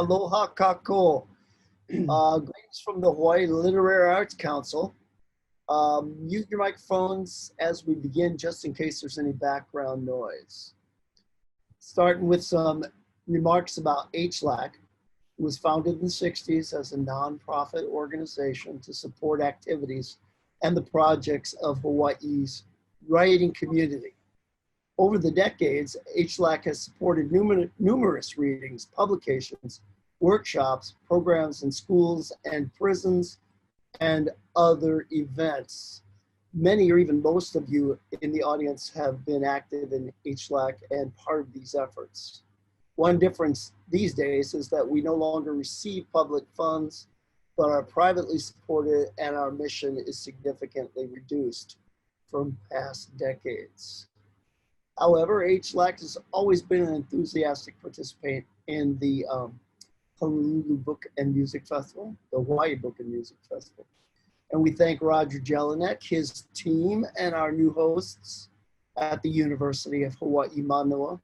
Aloha kako. Greetings from the Hawaii Literary Arts Council. Mute your microphones as we begin, just in case there's any background noise. Starting with some remarks about HLAC. It was founded in the 60s as a nonprofit organization to support activities and the projects of Hawaii's writing community. Over the decades, HLAC has supported numerous readings, publications, workshops, programs in schools and prisons, and other events. Many or even most of you in the audience have been active in HLAC and part of these efforts. One difference these days is that we no longer receive public funds, but are privately supported, and our mission is significantly reduced from past decades. However, HLAC has always been an enthusiastic participant in the Honolulu Book and Music Festival, the Hawaii Book and Music Festival. And we thank Roger Jelinek, his team, and our new hosts at the University of Hawaii Manoa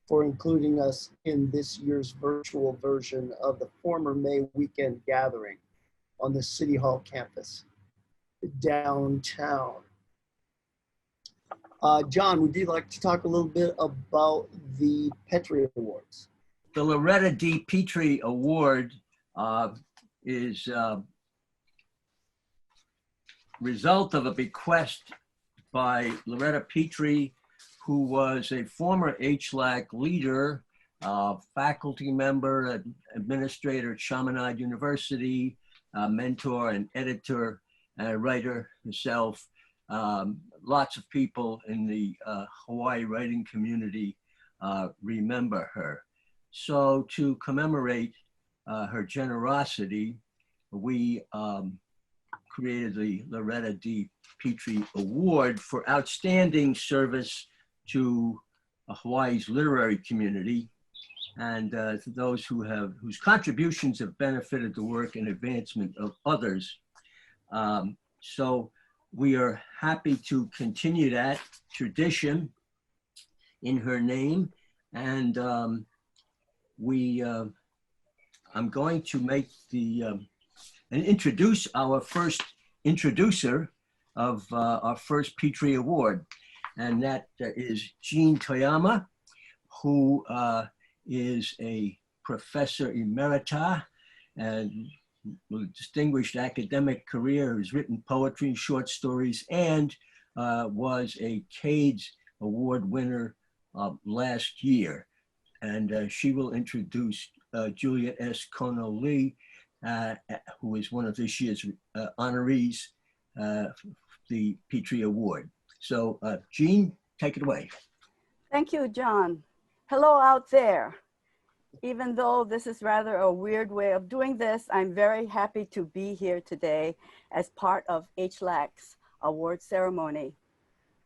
for including us in this year's virtual version of the former May weekend gathering on the City Hall campus downtown. John, would you like to talk a little bit about the Petrie Awards? The Loretta D. Petrie Award is a result of a bequest by Loretta Petrie, who was a former HLAC leader, faculty member, administrator at Chaminade University, mentor and editor, and writer herself. Lots of people in the Hawaii writing community remember her. So to commemorate her generosity, we created the Loretta D. Petrie Award for outstanding service to Hawaii's literary community and to those whose contributions have benefited the work and advancement of others. So we are happy to continue that tradition in her name, and I'm going to make and introduce our first introducer of our first Petrie Award, and that is Jean Toyama, who is a professor emerita and distinguished academic career, who's written poetry, short stories, and was a Cades Award winner last year. And she will introduce Juliet S.Kono Lee, who is one of this year's honorees, the Petrie Award. So Jean, take it away. Thank you, John. Hello out there. Even though this is rather a weird way of doing this, I'm very happy to be here today as part of HLAC's award ceremony.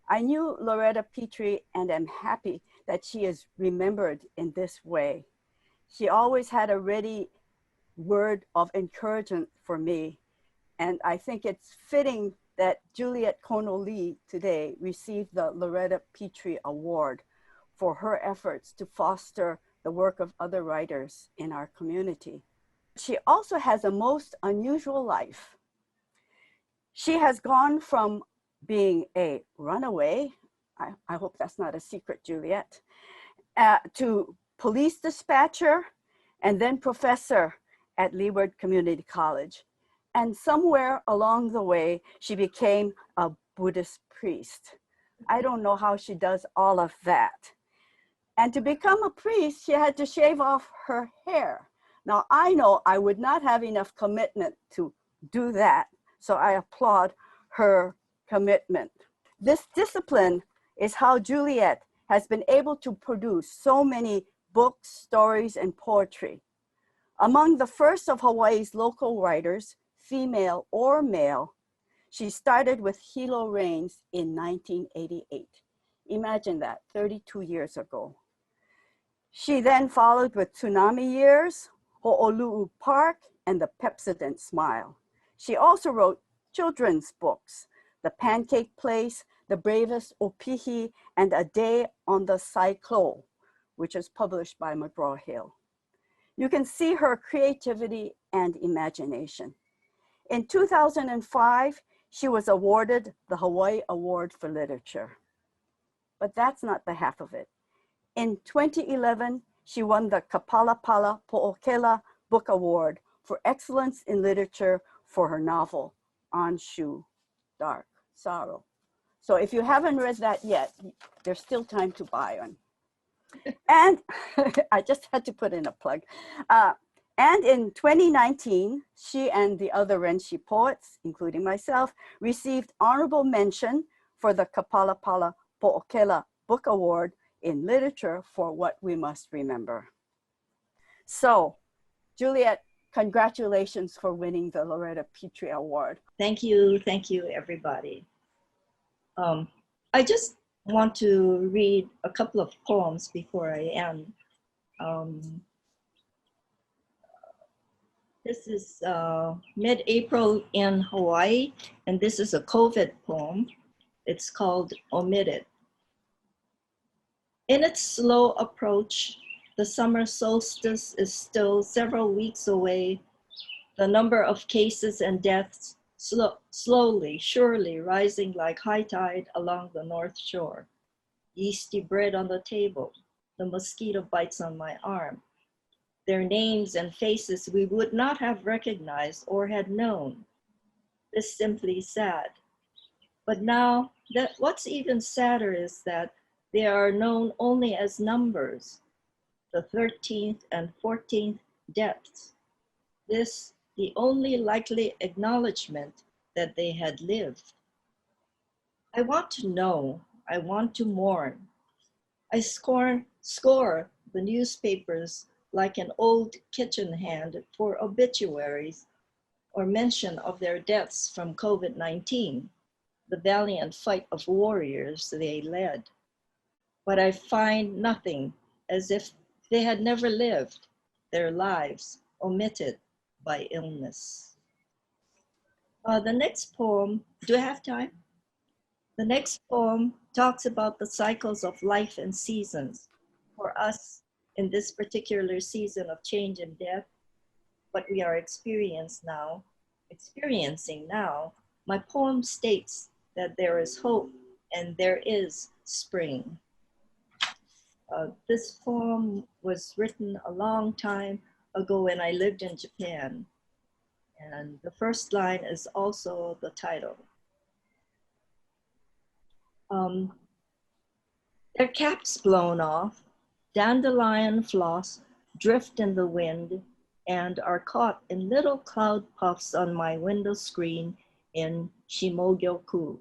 I knew Loretta Petrie and am happy that she is remembered in this way. She always had a ready word of encouragement for me, and I think it's fitting that Juliet Kono Lee today received the Loretta Petrie Award for her efforts to foster the work of other writers in our community. She also has a most unusual life. She has gone from being a runaway, I hope that's not a secret, Juliet, to police dispatcher and then professor at Leeward Community College. And somewhere along the way, she became a Buddhist priest. I don't know how she does all of that. And to become a priest, she had to shave off her hair. Now, I know I would not have enough commitment to do that, so I applaud her commitment. This discipline is how Juliet has been able to produce so many books, stories, and poetry. Among the first of Hawaii's local writers, female or male, she started with Hilo Reigns in 1988. Imagine that, 32 years ago. She then followed with Tsunami Years, Ho'olu'u Park, and The Pepsodent Smile. She also wrote children's books, The Pancake Place, The Bravest Opihi, and A Day on the Cyclo, which is published by McGraw-Hill. You can see her creativity and imagination. In 2005, she was awarded the Hawaii Award for Literature. But that's not the half of it. In 2011, she won the Kapalapala Po'okela Book Award for Excellence in Literature for her novel, Anshu, Dark Sorrow. So if you haven't read that yet, there's still time to buy one. And I just had to put in a plug. And in 2019, she and the other Renshi poets, including myself, received honorable mention for the Kapalapala Po'okela Book Award in Literature for What We Must Remember. So, Juliet, congratulations for winning the Loretta Petrie Award. Thank you, everybody. I just want to read a couple of poems before I end. This is mid-April in Hawaii, and this is a COVID poem. It's called Omitted. In its slow approach, the summer solstice is still several weeks away. The number of cases and deaths slowly, surely rising like high tide along the North Shore. Yeasty bread on the table, the mosquito bites on my arm. Their names and faces we would not have recognized or had known. It's simply sad. But now, what's even sadder is that they are known only as numbers, the 13th and 14th deaths. This, the only likely acknowledgement that they had lived. I want to know, I want to mourn. I score the newspapers like an old kitchen hand for obituaries or mention of their deaths from COVID-19, the valiant fight of warriors they led. But I find nothing, as if they had never lived their lives omitted by illness. The next poem, do I have time? The next poem talks about the cycles of life and seasons. For us, in this particular season of change and death, what we are experiencing now, my poem states that there is hope and there is spring. This poem was written a long time ago when I lived in Japan. And the first line is also the title. Their caps blown off, dandelion floss drift in the wind and are caught in little cloud puffs on my window screen in Shimogyoku.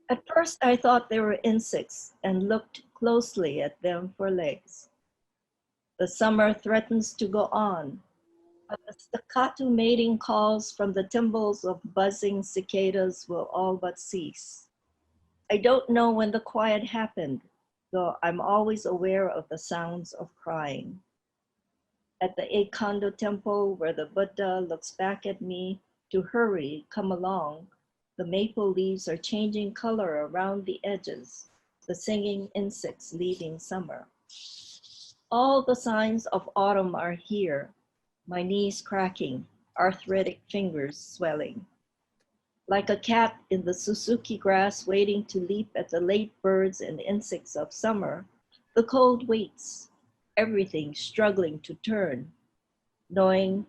At first I thought they were insects and looked closely at them for legs. The summer threatens to go on, but the staccato mating calls from the timbrels of buzzing cicadas will all but cease. I don't know when the quiet happened, though I'm always aware of the sounds of crying. At the Eikando temple where the Buddha looks back at me to hurry, come along, the maple leaves are changing color around the edges, the singing insects leaving summer. All the signs of autumn are here, my knees cracking, arthritic fingers swelling. Like a cat in the Suzuki grass waiting to leap at the late birds and insects of summer, the cold waits, everything struggling to turn, knowing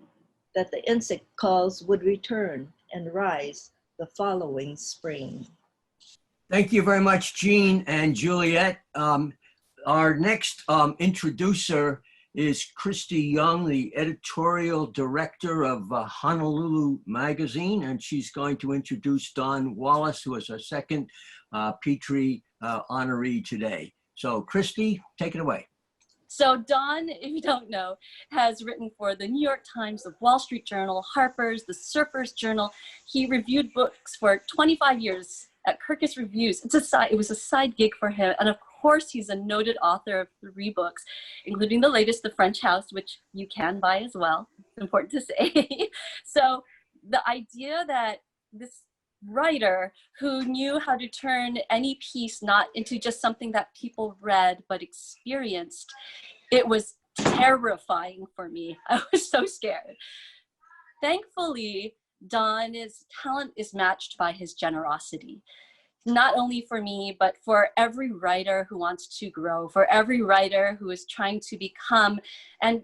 that the insect calls would return and rise the following spring. Thank you very much, Jean and Juliet. Our next introducer is Christy Young, the editorial director of Honolulu Magazine, and she's going to introduce Don Wallace, who is our second Petrie honoree today. So Christy, take it away. So Don, if you don't know, has written for the New York Times, the Wall Street Journal, Harper's, the Surfer's Journal. He reviewed books for 25 years at Kirkus Reviews. It was a side gig for him. And of course, he's a noted author of 3 books, including the latest, The French House, which you can buy as well. It's important to say. So the idea that this writer who knew how to turn any piece not into just something that people read but experienced, it was terrifying for me. I was so scared. Thankfully, Don's talent is matched by his generosity. Not only for me, but for every writer who wants to grow, for every writer who is trying to become and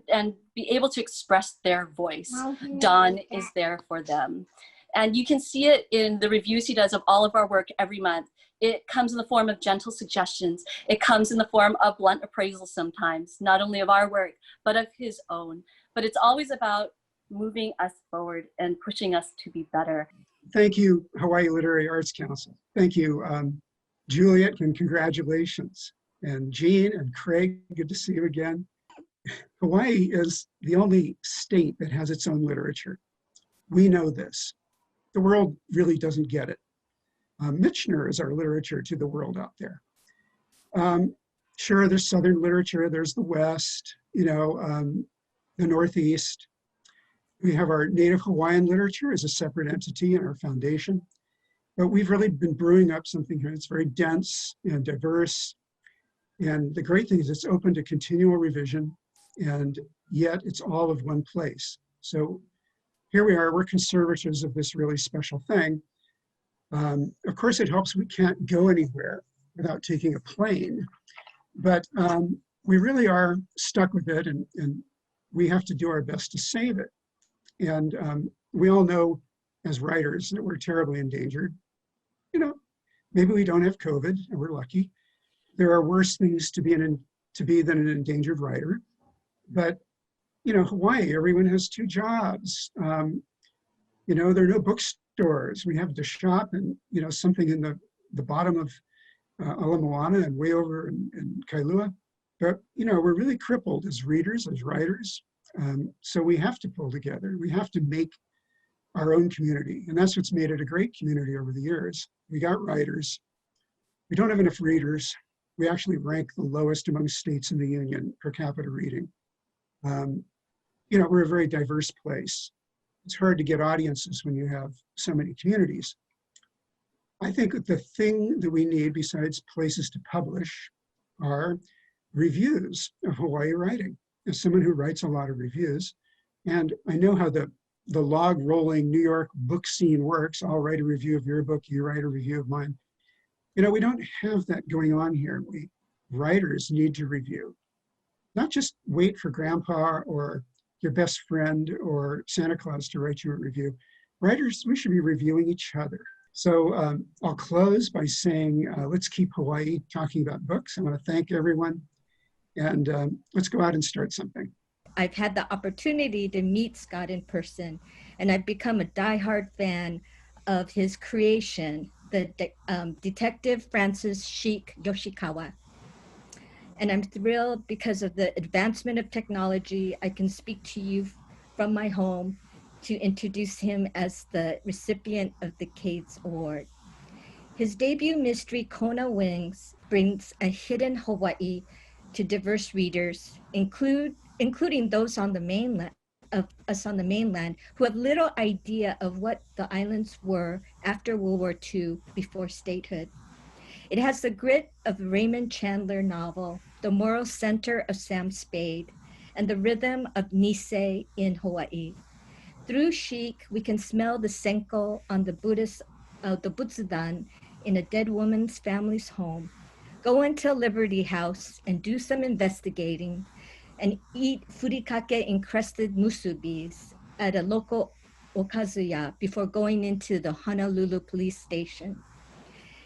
be able to express their voice. Don is there for them. And you can see it in the reviews he does of all of our work every month. It comes in the form of gentle suggestions. It comes in the form of blunt appraisals sometimes, not only of our work, but of his own. But it's always about moving us forward and pushing us to be better. Thank you, Hawaii Literary Arts Council. Thank you, Juliet, and congratulations. And Jean and Craig, good to see you again. Hawaii is the only state that has its own literature. We know this. The world really doesn't get it. Michener is our literature to the world out there. Sure, there's Southern literature, there's the West, the Northeast. We have our Native Hawaiian literature as a separate entity in our foundation, but we've really been brewing up something here that's very dense and diverse. And the great thing is it's open to continual revision, and yet it's all of one place. So here we are, we're conservators of this really special thing. Of course, it helps we can't go anywhere without taking a plane, but we really are stuck with it, and we have to do our best to save it. And we all know as writers that we're terribly endangered. Maybe we don't have COVID and we're lucky. There are worse things to be than an endangered writer. But, Hawaii, everyone has 2 jobs. There are no bookstores. We have to shop and, something in the bottom of Ala Moana and way over in Kailua. But, we're really crippled as readers, as writers. So we have to pull together. We have to make our own community. And that's what's made it a great community over the years. We got writers. We don't have enough readers. We actually rank the lowest among states in the union per capita reading. We're a very diverse place. It's hard to get audiences when you have so many communities. I think that the thing that we need besides places to publish are reviews of Hawaii writing. As someone who writes a lot of reviews, and I know how the log rolling New York book scene works. I'll write a review of your book, you write a review of mine. We don't have that going on here. We writers need to review, not just wait for grandpa or your best friend or Santa Claus to write you a review. Writers, we should be reviewing each other. So I'll close by saying, let's keep Hawaii talking about books. I want to thank everyone. And let's go out and start something. I've had the opportunity to meet Scott in person, and I've become a diehard fan of his creation, the Detective Francis Sheik Yoshikawa. And I'm thrilled because of the advancement of technology. I can speak to you from my home to introduce him as the recipient of the Cades Award. His debut mystery, Kona Winds, brings a hidden Hawaii to diverse readers, including those on the mainland, of us on the mainland, who have little idea of what the islands were after World War II, before statehood. It has the grit of a Raymond Chandler novel, the moral center of Sam Spade, and the rhythm of Nisei in Hawaii. Through Sheik, we can smell the senko on the butsudan in a dead woman's family's home, go into Liberty House and do some investigating, and eat furikake encrusted musubis at a local okazuya before going into the Honolulu police station.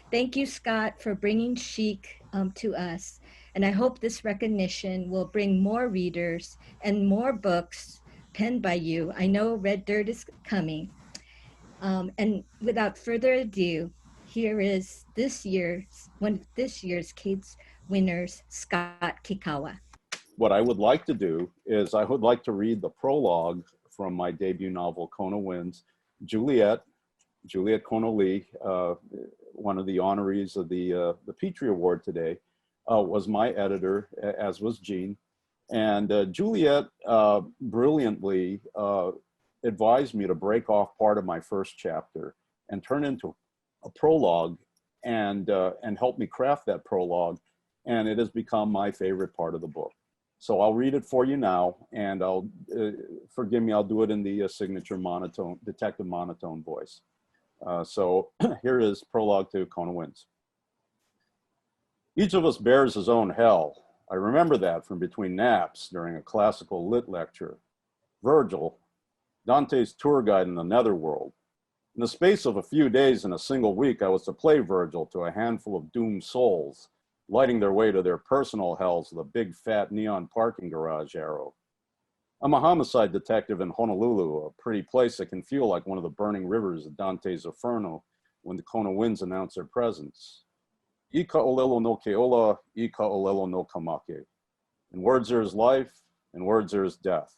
Thank you, Scott, for bringing Sheik to us, and I hope this recognition will bring more readers and more books penned by you. I know Red Dirt is coming. And without further ado, here is one of this year's Cades winners, Scott Kikawa. What I would like to do is I would like to read the prologue from my debut novel, Kona Winds. Juliet Connolly, one of the honorees of the Petrie Award today, was my editor, as was Jean. And Juliet brilliantly advised me to break off part of my first chapter and turn into a prologue and help me craft that prologue. And it has become my favorite part of the book. So I'll read it for you now, and forgive me, I'll do it in the signature monotone, detective monotone voice. So here is Prologue to Kona Winds. Each of us bears his own hell. I remember that from between naps during a classical lit lecture. Virgil, Dante's tour guide in the netherworld. In the space of a few days in a single week, I was to play Virgil to a handful of doomed souls, lighting their way to their personal hells with a big fat neon parking garage arrow. I'm a homicide detective in Honolulu, a pretty place that can feel like one of the burning rivers of Dante's Inferno when the Kona Winds announce their presence. Ika olelo no keola, ika olelo no kamake. In words there is life, in words there is death.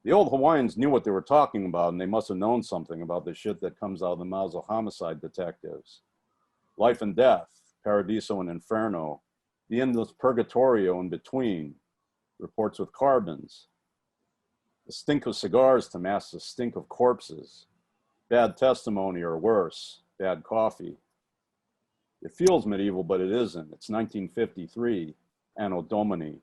The old Hawaiians knew what they were talking about, and they must have known something about the shit that comes out of the mouths of homicide detectives. Life and death, Paradiso and Inferno, the endless purgatorio in between, reports with carbons, the stink of cigars to mask the stink of corpses, bad testimony or worse, bad coffee. It feels medieval, but it isn't. It's 1953, Anno Domini.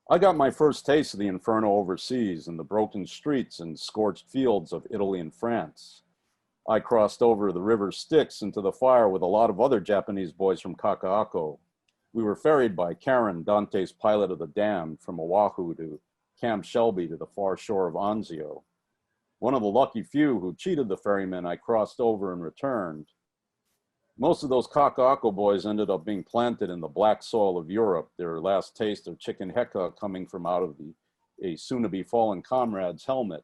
I got my first taste of the Inferno overseas in the broken streets and scorched fields of Italy and France. I crossed over the river Styx into the fire with a lot of other Japanese boys from Kaka'ako. We were ferried by Karen, Dante's pilot of the damned, from Oahu to Camp Shelby to the far shore of Anzio. One of the lucky few who cheated the ferryman I crossed over and returned. Most of those Kaka'ako boys ended up being planted in the black soil of Europe, their last taste of chicken heka coming from out of a soon-to-be fallen comrade's helmet.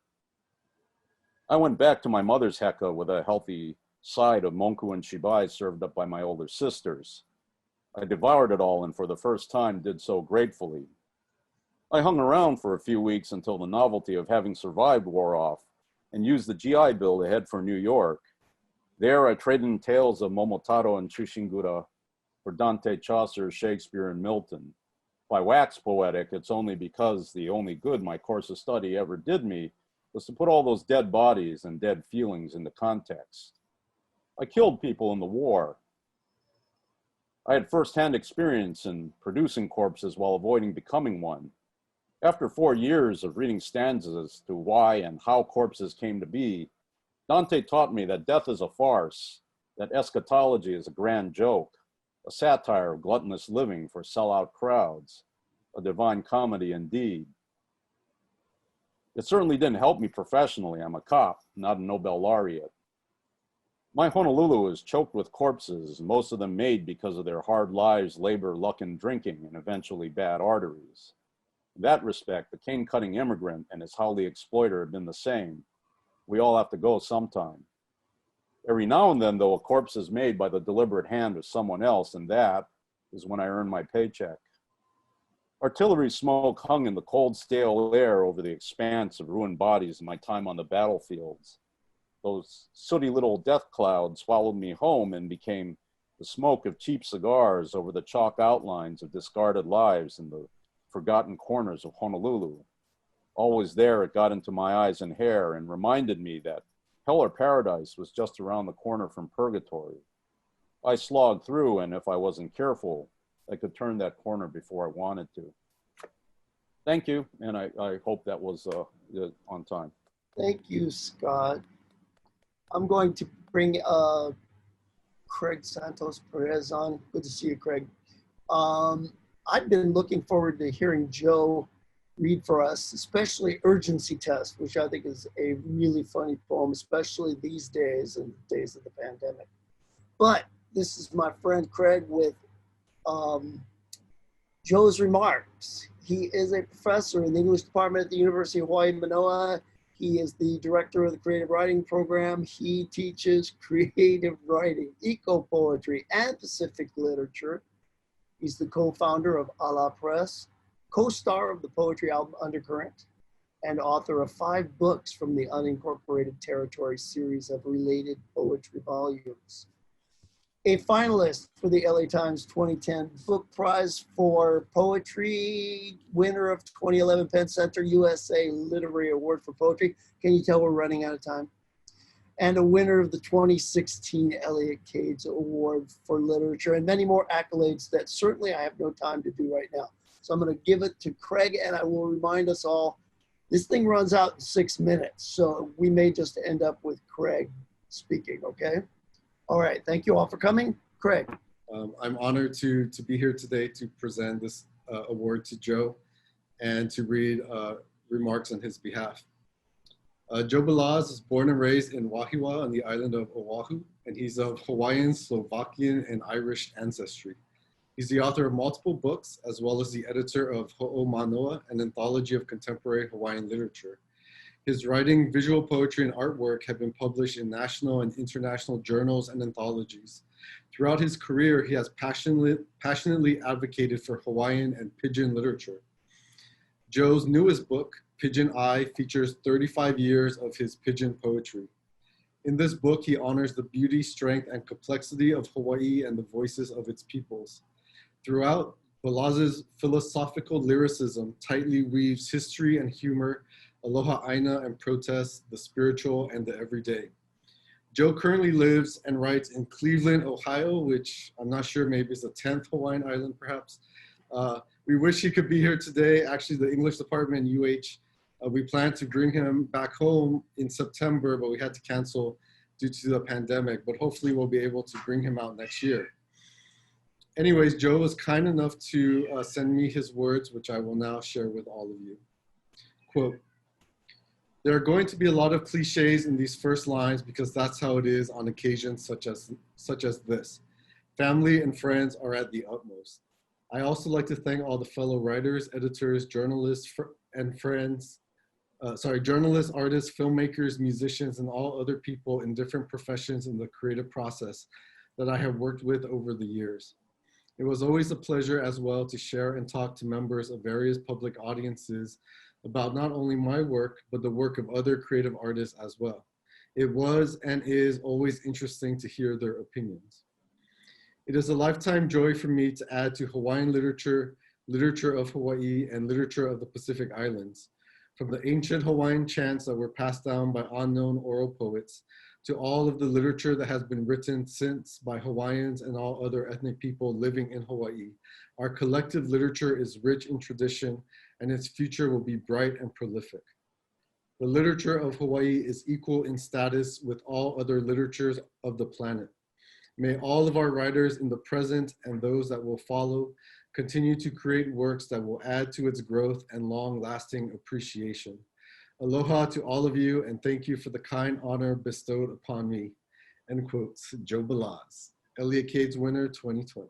I went back to my mother's heka with a healthy side of monku and shibai served up by my older sisters. I devoured it all and for the first time did so gratefully. I hung around for a few weeks until the novelty of having survived wore off and used the GI Bill to head for New York. There I traded in tales of Momotaro and Chushingura for Dante, Chaucer, Shakespeare, and Milton. If I wax poetic, it's only because the only good my course of study ever did me was to put all those dead bodies and dead feelings into context. I killed people in the war. I had firsthand experience in producing corpses while avoiding becoming one. After 4 years of reading stanzas as to why and how corpses came to be, Dante taught me that death is a farce, that eschatology is a grand joke, a satire of gluttonous living for sellout crowds, a divine comedy indeed. It certainly didn't help me professionally. I'm a cop, not a Nobel laureate. My Honolulu is choked with corpses, most of them made because of their hard lives, labor, luck, and drinking, and eventually bad arteries. In that respect, the cane-cutting immigrant and his haole exploiter have been the same. We all have to go sometime. Every now and then, though, a corpse is made by the deliberate hand of someone else, and that is when I earn my paycheck. Artillery smoke hung in the cold, stale air over the expanse of ruined bodies in my time on the battlefields. Those sooty little death clouds swallowed me home and became the smoke of cheap cigars over the chalk outlines of discarded lives in the forgotten corners of Honolulu. Always there, it got into my eyes and hair and reminded me that hell or paradise was just around the corner from purgatory. I slogged through, and if I wasn't careful, I could turn that corner before I wanted to. Thank you, and I hope that was on time. Thank you, Scott. I'm going to bring Craig Santos Perez on. Good to see you, Craig. I've been looking forward to hearing Joe read for us, especially Urgency Test, which I think is a really funny poem, especially these days and the days of the pandemic. But this is my friend Craig with Joe's remarks. He is a professor in the English department at the University of Hawaii, Manoa. He is the director of the creative writing program. He teaches creative writing, eco-poetry, and Pacific literature. He's the co-founder of Ala Press, co-star of the poetry album Undercurrent, and author of 5 books from the Unincorporated Territory series of related poetry volumes. A finalist for the LA Times 2010 Book Prize for Poetry, winner of 2011 Penn Center USA Literary Award for Poetry. Can you tell we're running out of time? And a winner of the 2016 Eliot Cades Award for Literature, and many more accolades that certainly I have no time to do right now. So I'm going to give it to Craig, and I will remind us all, this thing runs out in 6 minutes, so we may just end up with Craig speaking, okay? All right, thank you all for coming. Craig. I'm honored to be here today to present this award to Joe and to read remarks on his behalf. Joe Balaz is born and raised in Wahiawa on the island of Oahu, and he's of Hawaiian, Slovakian, and Irish ancestry. He's the author of multiple books, as well as the editor of omānoa, an anthology of contemporary Hawaiian literature. His writing, visual poetry, and artwork have been published in national and international journals and anthologies. Throughout his career, he has passionately advocated for Hawaiian and Pidgin literature. Joe's newest book, Pidgin Eye, features 35 years of his Pidgin poetry. In this book, he honors the beauty, strength, and complexity of Hawaii and the voices of its peoples. Throughout, Balaz's philosophical lyricism tightly weaves history and humor, aloha aina and protest, the spiritual and the everyday. Joe currently lives and writes in Cleveland, Ohio, which I'm not sure, maybe is the 10th Hawaiian island, perhaps. We wish he could be here today. Actually, the English department, we planned to bring him back home in September, but we had to cancel due to the pandemic, but hopefully we'll be able to bring him out next year. Anyways, Joe was kind enough to send me his words, which I will now share with all of you. Quote, "There are going to be a lot of cliches in these first lines because that's how it is on occasions such as this. Family and friends are at the utmost. I also like to thank all the fellow writers, editors, journalists, journalists, artists, filmmakers, musicians, and all other people in different professions in the creative process that I have worked with over the years. It was always a pleasure as well to share and talk to members of various public audiences about not only my work, but the work of other creative artists as well. It was and is always interesting to hear their opinions. It is a lifetime joy for me to add to Hawaiian literature, literature of Hawaii, and literature of the Pacific Islands. From the ancient Hawaiian chants that were passed down by unknown oral poets, to all of the literature that has been written since by Hawaiians and all other ethnic people living in Hawaii. Our collective literature is rich in tradition, and its future will be bright and prolific. The literature of Hawaii is equal in status with all other literatures of the planet. May all of our writers in the present and those that will follow continue to create works that will add to its growth and long-lasting appreciation. Aloha to all of you, and thank you for the kind honor bestowed upon me." End quote. Joe Balaz, Eliot Cades winner 2020.